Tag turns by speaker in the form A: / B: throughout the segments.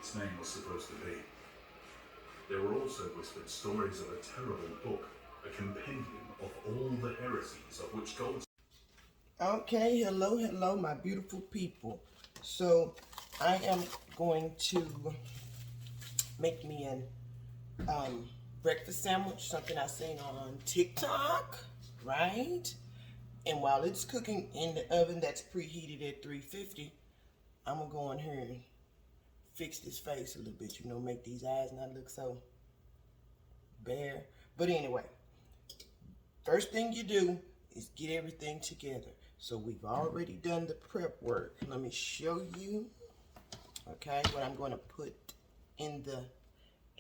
A: its name was supposed to be. There were also whispered stories of a terrible book, a compendium of all the heresies of which God...
B: Okay, hello, my beautiful people. So, I am going to make me an breakfast sandwich, something I seen on TikTok, right? And while it's cooking in the oven that's preheated at 350, I'm gonna go in here and fix this face a little bit, you know, make these eyes not look so bare. But anyway, first thing you do is get everything together. So we've already done the prep work. Let me show you, okay, what I'm going to put in the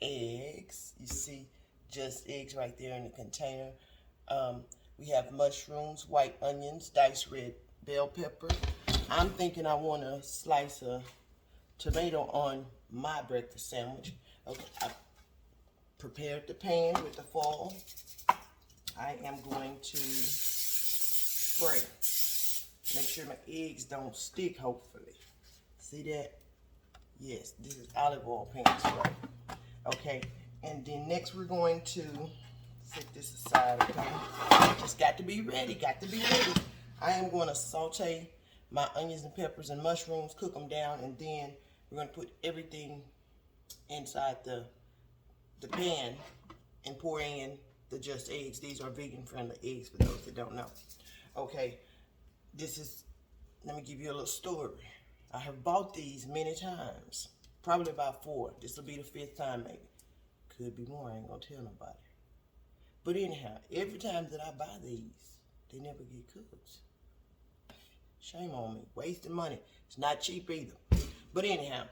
B: eggs. You see just eggs right there in the container. We have mushrooms, white onions, diced red bell pepper. I'm thinking I want to slice a tomato on my breakfast sandwich. Okay, I prepared the pan with the foil. I am going to spray. Make sure my eggs don't stick, hopefully. See that? Yes, this is olive oil pan spray. Okay, and then next we're going to set this aside, okay? Just got to be ready, I am going to saute my onions and peppers and mushrooms, cook them down, and then we're going to put everything inside the pan and pour in the just eggs. These are vegan friendly eggs for those that don't know. Okay, let me give you a little story. I have bought these many times, probably about 4. This will be the 5th time maybe. Could be more, I ain't gonna tell nobody. But anyhow, every time that I buy these, they never get cooked. Shame on me, wasting money. It's not cheap either. But anyhow,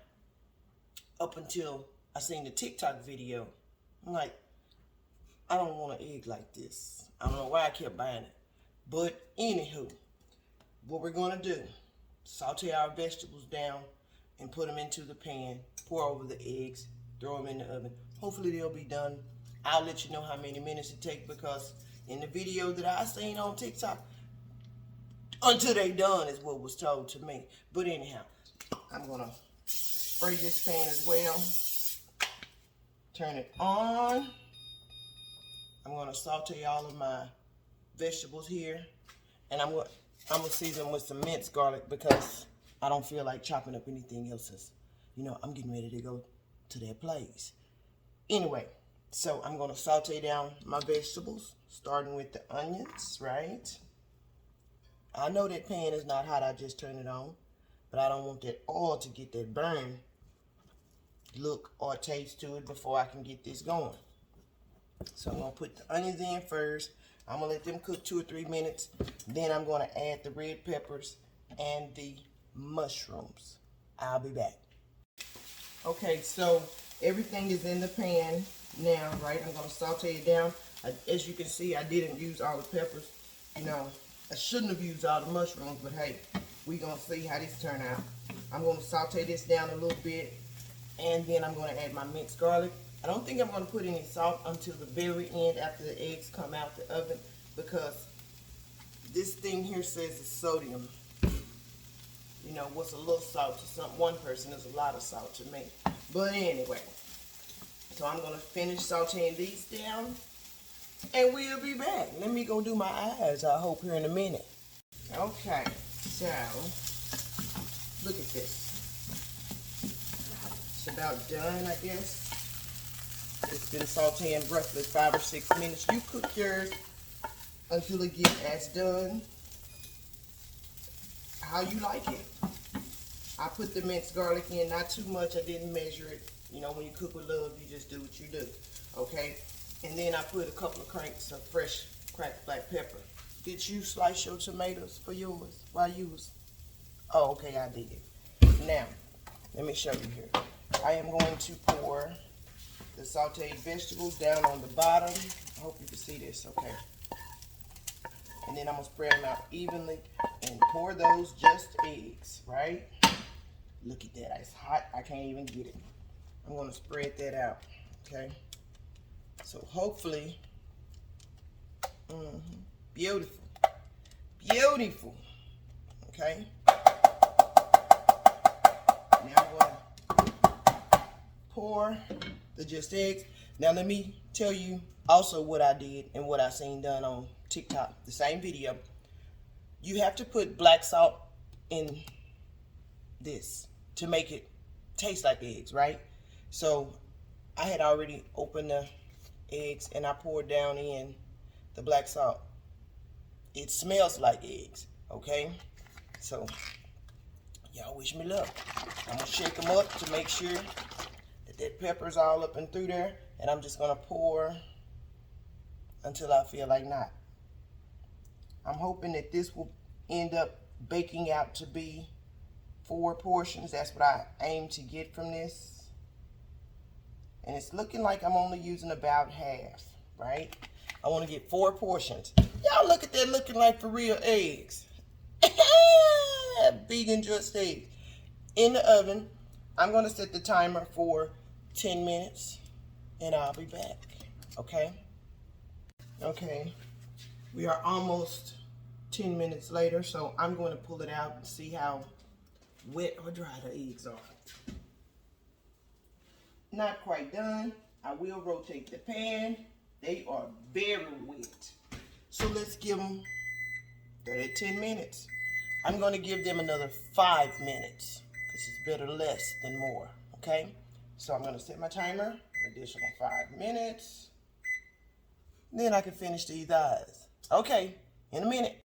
B: up until I seen the TikTok video, I'm like, I don't want an egg like this. I don't know why I kept buying it. But anywho, what we're gonna do, saute our vegetables down and put them into the pan, pour over the eggs, throw them in the oven. Hopefully they'll be done. I'll let you know how many minutes it takes, because in the video that I seen on TikTok, until they done is what was told to me. But anyhow, I'm gonna spray this pan as well. Turn it on. I'm gonna saute all of my vegetables here, and I'm gonna season with some minced garlic because I don't feel like chopping up anything else. Since, you know, I'm getting ready to go to that place. Anyway, so I'm gonna saute down my vegetables, starting with the onions, right? I know that pan is not hot, I just turned it on, but I don't want that oil to get that burn look or taste to it before I can get this going. So I'm gonna put the onions in first. I'm gonna let them cook 2 or 3 minutes. Then I'm gonna add the red peppers and the mushrooms. I'll be back. Okay, so everything is in the pan now, right? I'm gonna saute it down. As you can see, I didn't use all the peppers. You know, I shouldn't have used all the mushrooms, but hey, we're gonna see how this turn out. I'm gonna saute this down a little bit, and then I'm gonna add my minced garlic. I don't think I'm going to put any salt until the very end after the eggs come out the oven, because this thing here says it's sodium. You know, what's a little salt to one person is a lot of salt to me. But anyway, so I'm going to finish sauteing these down, and we'll be back. Let me go do my eyes, I hope, here in a minute. Okay, so look at this. It's about done, I guess. It's been sauteing roughly 5 or 6 minutes. You cook yours until it gets as done how you like it. I put the minced garlic in, not too much. I didn't measure it. You know, when you cook with love, you just do what you do. Okay? And then I put a couple of cranks of fresh cracked black pepper. Did you slice your tomatoes for yours while you was... Oh, okay, I did. Now, let me show you here. I am going to pour the sauteed vegetables down on the bottom. I hope you can see this, okay? And then I'm gonna spread them out evenly and pour those just eggs, right? Look at that, it's hot, I can't even get it. I'm gonna spread that out, okay? So hopefully, beautiful, beautiful, okay? Now I'm gonna pour the just eggs. Now let me tell you also what I did and what I seen done on TikTok, the same video. You have to put black salt in this to make it taste like eggs, right? So I had already opened the eggs and I poured down in the black salt. It smells like eggs, okay? So y'all wish me luck. I'm gonna shake them up to make sure that pepper's all up and through there, and I'm just gonna pour until I feel like not. I'm hoping that this will end up baking out to be 4 portions. That's what I aim to get from this. And it's looking like I'm only using about half, right? I want to get 4 portions. Y'all look at that, looking like for real eggs. Vegan just eggs. In the oven, I'm going to set the timer for 10 minutes and I'll be back, okay? Okay, we are almost 10 minutes later, so I'm going to pull it out and see how wet or dry the eggs are. Not quite done. I will rotate the pan. They are very wet. So let's give them, they're at 10 minutes. I'm going to give them another 5 minutes because it's better less than more, okay? So I'm going to set my timer, additional 5 minutes. Then I can finish these eyes. Okay, in a minute.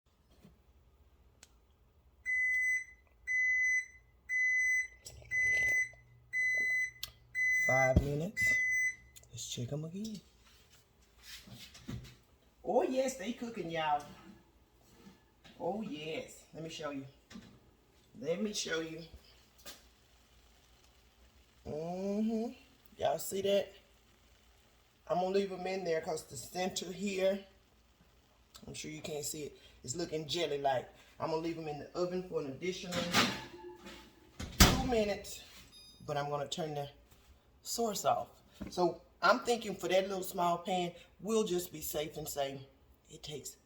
B: Five minutes. Let's check them again. Oh yes, they cooking, y'all. Oh yes. Let me show you. Let me show you. Y'all see that? I'm gonna leave them in there because the center here, I'm sure you can't see it, it's looking jelly-like. I'm gonna leave them in the oven for an additional 2 minutes, but I'm gonna turn the source off. So I'm thinking for that little small pan, we'll just be safe and say it takes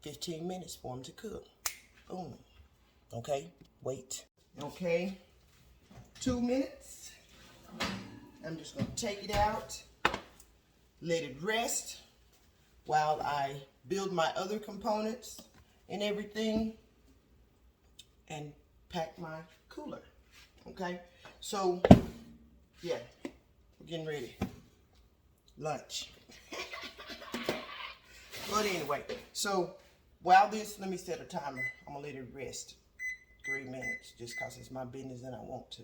B: 15 minutes for them to cook. Boom. Okay, wait. Okay, 2 minutes. I'm just gonna take it out, let it rest while I build my other components and everything and pack my cooler. Okay, so yeah, we're getting ready. Lunch. But anyway, so while this, let me set a timer. I'm gonna let it rest 3 minutes just because it's my business and I want to.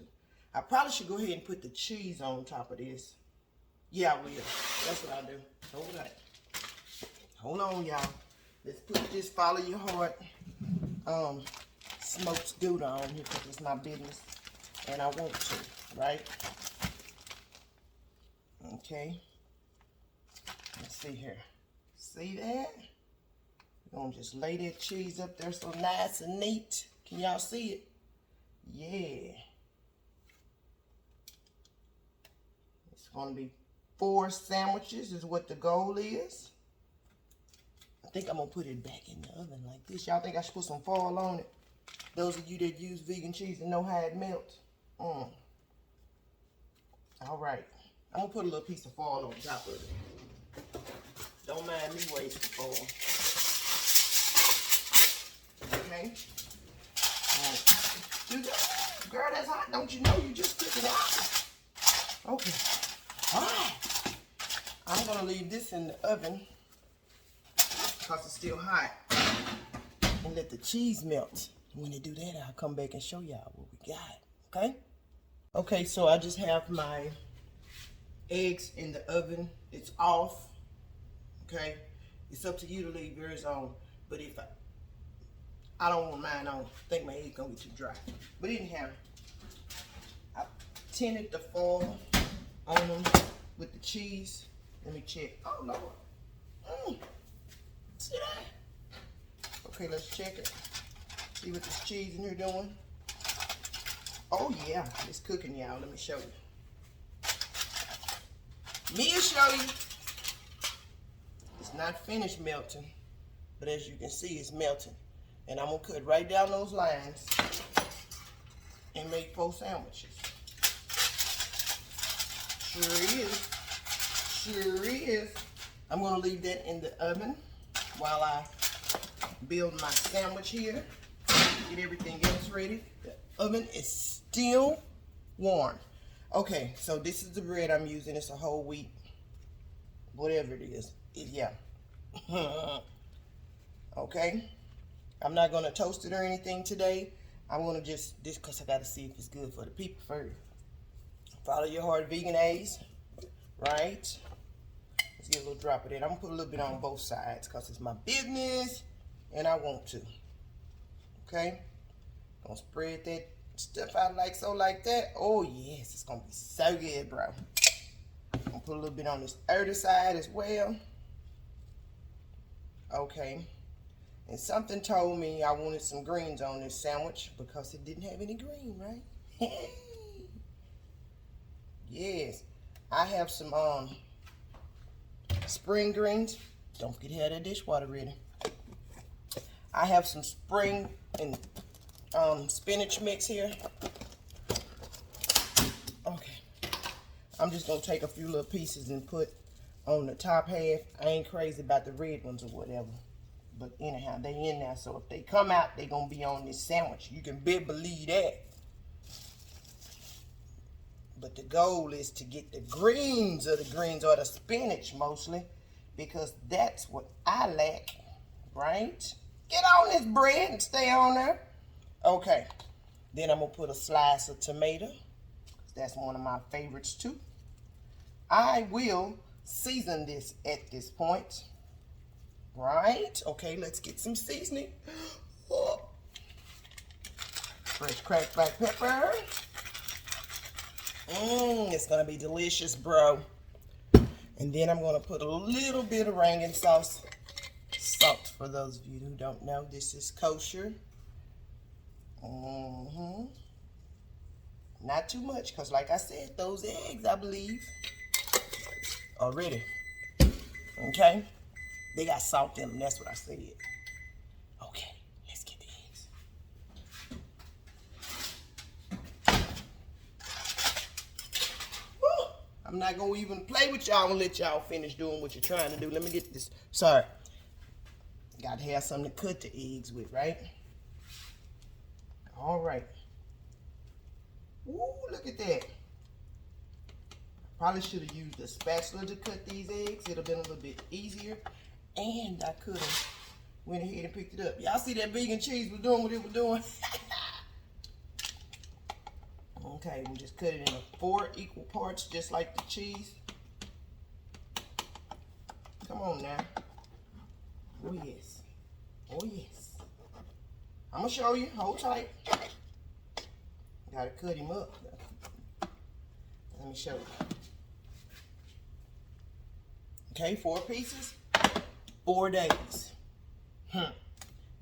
B: I probably should go ahead and put the cheese on top of this. Yeah, I will. That's what I'll do. Hold on. Hold on, y'all. Let's put this follow your heart smoked Gouda on here because it's my business and I want to, right? Okay. Let's see here. See that? We're gonna just lay that cheese up there so nice and neat. Can y'all see it? Yeah. It's gonna be 4 sandwiches is what the goal is. I think I'm gonna put it back in the oven like this. Y'all think I should put some foil on it? Those of you that use vegan cheese and know how it melts. All right. I'm gonna put a little piece of foil on top of it. Don't mind me wasting foil. Okay. Girl, that's hot. Don't you know you just took it out? Okay. All right. I'm gonna leave this in the oven because it's still hot and let the cheese melt. When they do that, I'll come back and show y'all what we got. Okay. Okay. So I just have my eggs in the oven. It's off. Okay, it's up to you to leave yours on, but if I don't want mine on, I think my egg gonna get too dry. But anyhow, I tinted the foil on them with the cheese. Let me check. Oh Lord, see that? Okay, let's check it. See what this cheese in here doing. Oh yeah, it's cooking, y'all. Let me show you. Me'll show you. It's not finished melting, but as you can see, it's melting. And I'm gonna cut right down those lines and make 4 sandwiches. Sure is. Sure is. I'm going to leave that in the oven while I build my sandwich here. Get everything else ready. The oven is still warm. Okay, so this is the bread I'm using. It's a whole wheat, whatever it is. Yeah. Okay. I'm not going to toast it or anything today. I'm going to just, this because I got to see if it's good for the people first. Follow your heart, vegan A's. Right? Let's get a little drop of that. I'm going to put a little bit on both sides because it's my business and I want to. Okay? Gonna spread that stuff out like so, like that. Oh, yes. It's going to be so good, bro. I'm going to put a little bit on this other side as well. Okay. And something told me I wanted some greens on this sandwich because it didn't have any green, right? Yes. I have some spring greens. Don't forget to have that dishwater ready. I have some spring and spinach mix here. Okay. I'm just going to take a few little pieces and put on the top half. I ain't crazy about the red ones or whatever. But anyhow, they in there. So if they come out, they going to be on this sandwich. You can believe that. But the goal is to get the greens or the spinach mostly. Because that's what I lack. Right? Get on this bread and stay on there. Okay. Then I'm going to put a slice of tomato. That's one of my favorites too. I will season this at this point. Right? Okay, let's get some seasoning. Oh. Fresh cracked black pepper. It's going to be delicious, bro. And then I'm going to put a little bit of rangon sauce. Salt, for those of you who don't know, this is kosher. Not too much, because like I said, those eggs, I believe, are ready. Okay? They got salt in them, that's what I said. Okay, let's get the eggs. Woo! I'm not going to even play with y'all and let y'all finish doing what you're trying to do. Let me get this. Sorry. Got to have something to cut the eggs with, right? All right. Ooh, look at that. Probably should have used a spatula to cut these eggs. It would have been a little bit easier. And I could have went ahead and picked it up. Y'all see that vegan cheese was doing what it was doing? Okay, we just cut it into 4 equal parts, just like the cheese. Come on now. Oh, yes. Oh, yes. I'm going to show you. Hold tight. Got to cut him up. Let me show you. Okay, 4 pieces, 4 days.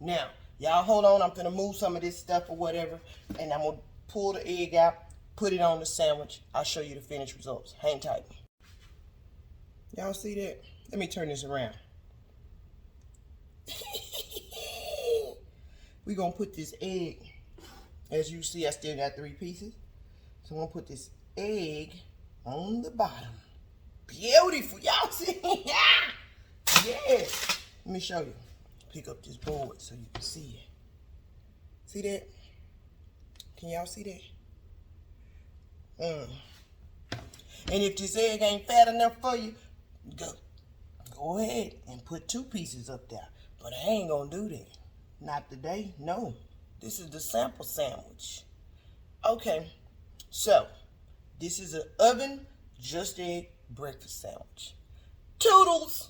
B: Now, y'all hold on. I'm going to move some of this stuff or whatever, and I'm going to pull the egg out, put it on the sandwich. I'll show you the finished results. Hang tight. Y'all see that? Let me turn this around. We're going to put this egg. As you see, I still got 3 pieces. So I'm going to put this egg on the bottom. Beautiful. Y'all see? Yes. Let me show you. Pick up this board so you can see it. See that? Can y'all see that? And if this egg ain't fat enough for you, go ahead and put 2 pieces up there. But I ain't going to do that. Not today. No. This is the sample sandwich. Okay. So, this is an oven just egg breakfast sandwich. Toodles!